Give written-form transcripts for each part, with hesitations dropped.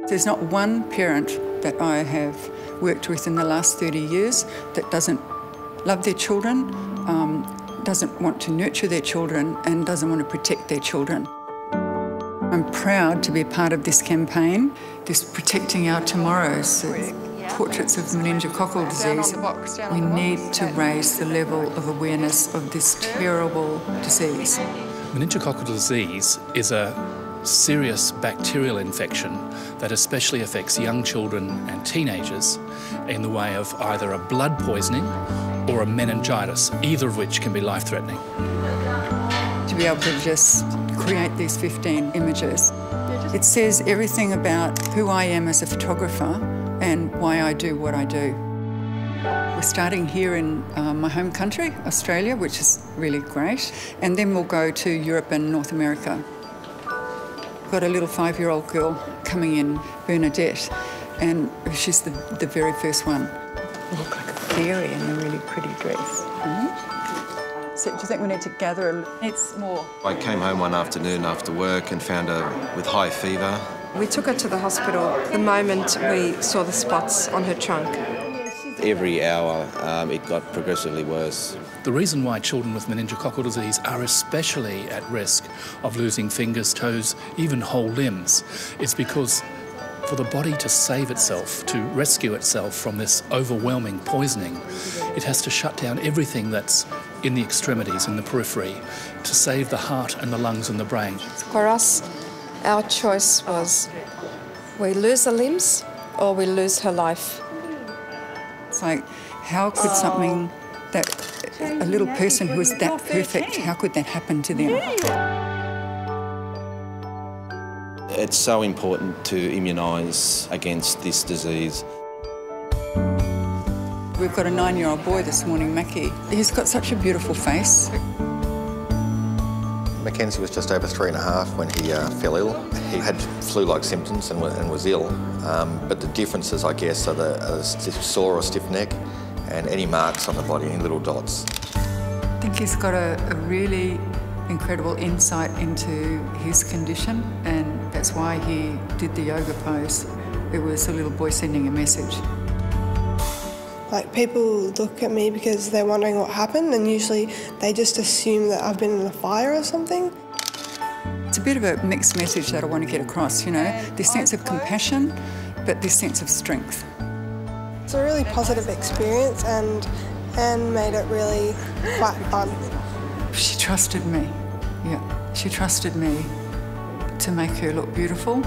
There's not one parent that I have worked with in the last 30 years that doesn't love their children, doesn't want to nurture their children and doesn't want to protect their children. I'm proud to be part of this campaign, this Protecting Our Tomorrows, portraits of meningococcal disease. We need to raise the level of awareness of this terrible disease. Meningococcal disease is a serious bacterial infection that especially affects young children and teenagers in the way of either a blood poisoning or a meningitis, either of which can be life-threatening. To be able to just create these 15 images, it says everything about who I am as a photographer and why I do what I do. We're starting here in my home country, Australia, which is really great, and then we'll go to Europe and North America. Got a little 5-year-old girl coming in, Bernadette, and she's the very first one. You look like a fairy in a really pretty dress. So do you think we need to gather it's more? I came home one afternoon after work and found her with high fever. We took her to the hospital the moment we saw the spots on her trunk. Every hour it got progressively worse. The reason why children with meningococcal disease are especially at risk of losing fingers, toes, even whole limbs is because for the body to save itself, to rescue itself from this overwhelming poisoning, it has to shut down everything that's in the extremities, in the periphery, to save the heart and the lungs and the brain. For us, our choice was we lose the limbs or we lose her life. It's like, how could something that a little person who is that perfect, how could that happen to them? It's so important to immunise against this disease. We've got a 9-year-old boy this morning, Mackie. He's got such a beautiful face. Mackenzie was just over 3.5 when he fell ill. He had flu-like symptoms and was ill, but the differences, I guess, are a sore or stiff neck and any marks on the body, any little dots. I think he's got a really incredible insight into his condition, and that's why he did the yoga pose. It was a little boy sending a message. Like, people look at me because they're wondering what happened, and usually they just assume that I've been in a fire or something. It's a bit of a mixed message that I want to get across, you know, this sense of compassion, but this sense of strength. It's a really positive experience, and Anne made it really quite fun. She trusted me, yeah. She trusted me to make her look beautiful.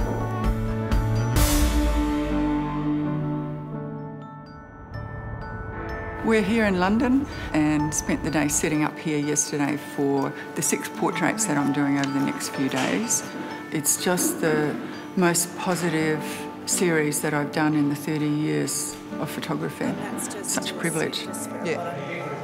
We're here in London and spent the day setting up here yesterday for the 6 portraits that I'm doing over the next few days. It's just the most positive series that I've done in the 30 years of photography. Such a privilege. Yeah.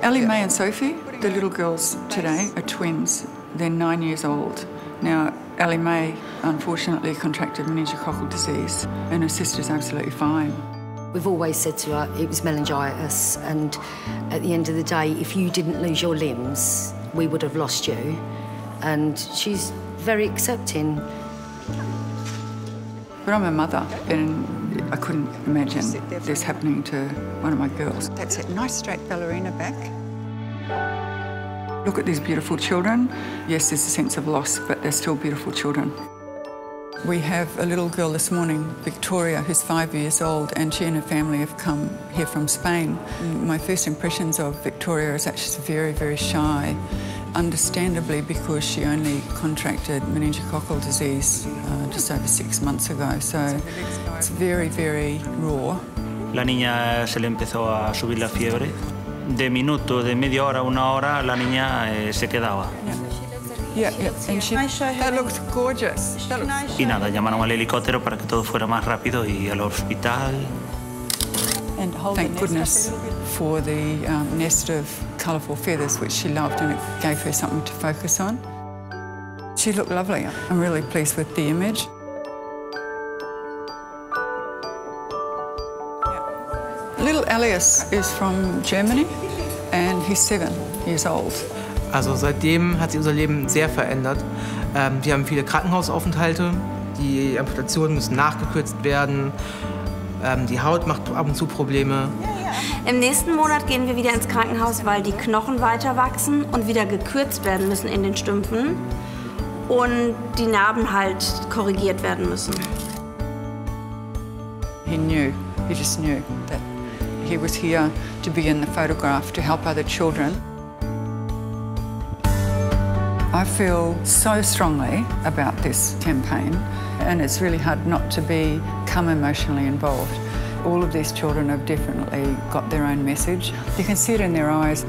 Ellie, May and Sophie, the little girls today, are twins. They're 9 years old. Now, Ellie May unfortunately contracted meningococcal disease and her sister's absolutely fine. We've always said to her it was meningitis, and at the end of the day, if you didn't lose your limbs, we would have lost you. And she's very accepting. But I'm a mother, and I couldn't imagine this happening to one of my girls. That's it, nice straight ballerina back. Look at these beautiful children. Yes, there's a sense of loss, but they're still beautiful children. We have a little girl this morning, Victoria, who's 5 years old, and she and her family have come here from Spain. My first impressions of Victoria is that she's very, very shy, understandably because she only contracted meningococcal disease just over 6 months ago, so it's very, very raw. La niña se le empezó a subir la fiebre. De minutos, de media hora, 1 hora, la niña se quedaba. Yeah, and that looks gorgeous. Y nada, llamaron al helicóptero para que todo fuera más rápido y al hospital. And thank goodness for the nest of colourful feathers, which she loved, and it gave her something to focus on. She looked lovely. I'm really pleased with the image. Little Elias is from Germany, and he's 7 years old. Also seitdem hat sich unser Leben sehr verändert. Wir haben viele Krankenhausaufenthalte, Die Amputationen müssen nachgekürzt werden. Die Haut macht ab und zu Probleme. Im nächsten Monat gehen wir wieder ins Krankenhaus, weil die Knochen weiter wachsen und wieder gekürzt werden müssen in den Stümpfen und die Narben halt korrigiert werden müssen. He just knew that he was here to be in the photograph to help other children. I feel so strongly about this campaign, and it's really hard not to become emotionally involved. All of these children have definitely got their own message. You can see it in their eyes.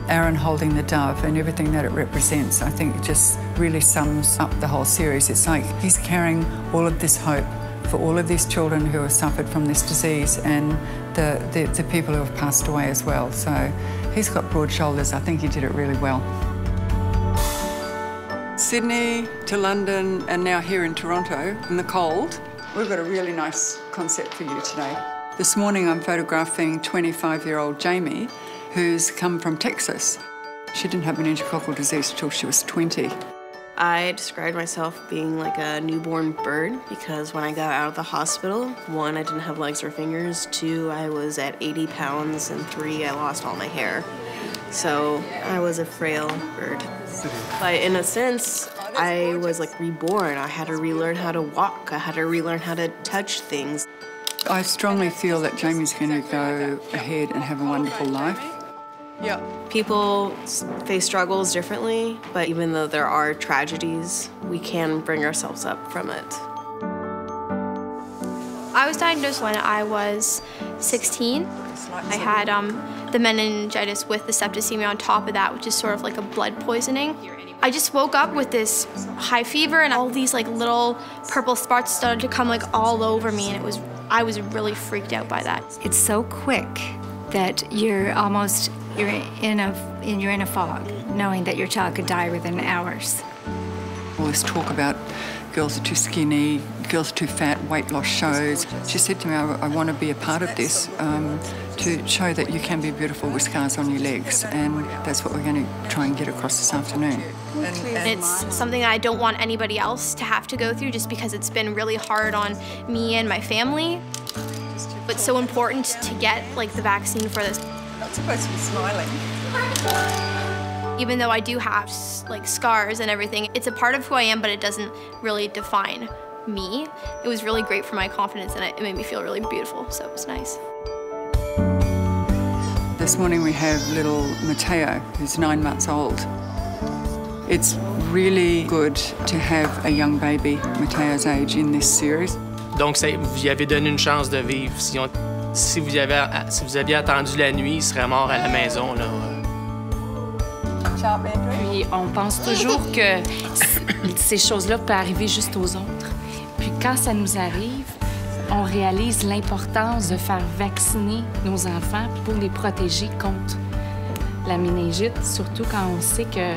Aaron holding the dove and everything that it represents, I think it just really sums up the whole series. It's like he's carrying all of this hope for all of these children who have suffered from this disease and the people who have passed away as well. So he's got broad shoulders. I think he did it really well. Sydney to London and now here in Toronto in the cold. We've got a really nice concept for you today. This morning I'm photographing 25-year-old Jamie, who's come from Texas. She didn't have meningococcal disease until she was 20. I described myself being like a newborn bird because when I got out of the hospital, 1, I didn't have legs or fingers, 2, I was at 80 pounds, and 3, I lost all my hair. So I was a frail bird. But in a sense, I was like reborn. I had to relearn how to walk. I had to relearn how to touch things. I strongly feel that Jamie's going to go ahead and have a wonderful life. Yeah. People face struggles differently, but even though there are tragedies, we can bring ourselves up from it. I was diagnosed when I was 16. I had the meningitis with the septicemia on top of that, which is sort of like a blood poisoning. I just woke up with this high fever and all these like little purple spots started to come like all over me, and I was really freaked out by that. It's so quick that you're in a fog, knowing that your child could die within hours. All this talk about girls are too skinny, girls are too fat, weight loss shows. She said to me, I want to be a part of this to show that you can be beautiful with scars on your legs, and that's what we're going to try and get across this afternoon. It's something that I don't want anybody else to have to go through just because it's been really hard on me and my family. It's so important to get like the vaccine for this. You're not supposed to be smiling. Even though I do have like scars and everything, it's a part of who I am, but it doesn't really define me. It was really great for my confidence, and it made me feel really beautiful, so it was nice. This morning we have little Mateo, who's 9 months old. It's really good to have a young baby Mateo's age in this series. Donc, vous lui avez donné une chance de vivre. Si vous aviez attendu la nuit, il serait mort à la maison, là. Puis on pense toujours que ces choses-là peuvent arriver juste aux autres. Puis quand ça nous arrive, on réalise l'importance de faire vacciner nos enfants pour les protéger contre la méningite, surtout quand on sait que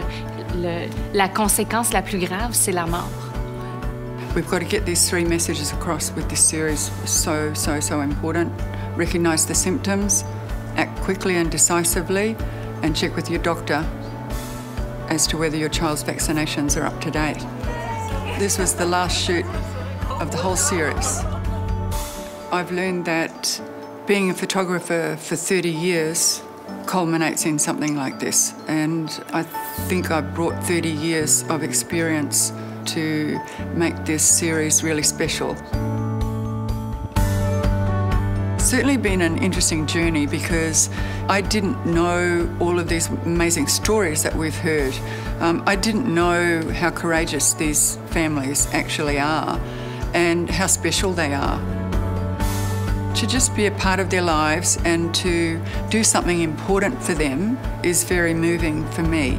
la conséquence la plus grave, c'est la mort. We've got to get these 3 messages across with this series. So important. Recognise the symptoms, act quickly and decisively, and check with your doctor as to whether your child's vaccinations are up to date. This was the last shoot of the whole series. I've learned that being a photographer for 30 years culminates in something like this, and I think I've brought 30 years of experience to make this series really special. It's certainly been an interesting journey because I didn't know all of these amazing stories that we've heard. I didn't know how courageous these families actually are and how special they are. To just be a part of their lives and to do something important for them is very moving for me.